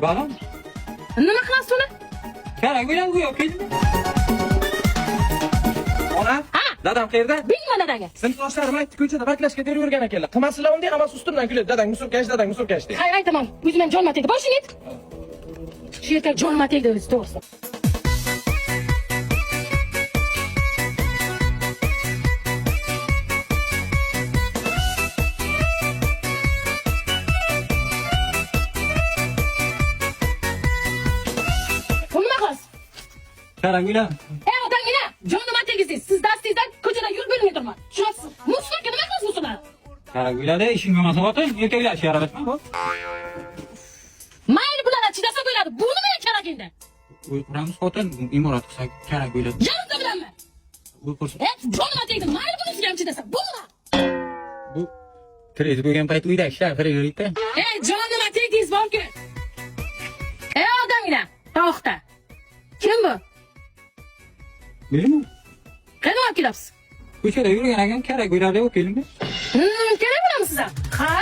Bana? Nima qilasiz uni? Kerak bilan bu yok keldi. Ona? Ha? Dadam qayerda? Bilma dadaga. Sinfdoshlarim aytdi, ko'chada baklashga teravergan ekanlar. Qilmasizlar unda, hammasi ustimdan kuladi. Dadang musulkash, dadang musulkash deydi. Hayır tamam. O'zim jonima tegdi. Boshing yet. Shu yerga jonima tegdi o'zi to'g'risi. Bu nima qilasiz? Kerak bilan. Odamgina jonima tegsiz. Siz dastingizdan ko'chada yurib bo'lmay turman. Tushunasiz? Musulga nima qilasiz musullar? Kerak bilan de ishing bo'lmasa xotin erkaklar ish yaratma bu. Mayli bularga chidasa bo'ladi. Bu nima kerak endi? Uy quramiz xotin imorat qilsak kerak bilan. Janimda bilanmi? Bu qursin. Jonima tegdi. Mayli bunisiga ham chidasa. Bu nima? Bu kredit bo'lgan payt uyda ishlar kreditda. Jonima tegdingiz borku. Odamgina. To'xta. Kim bu? Bilmi? Qani olib kelasiz? Ko'chada yurgan ekan kerak bilan deb keldim. Kerak bo'lamisiz? Ha?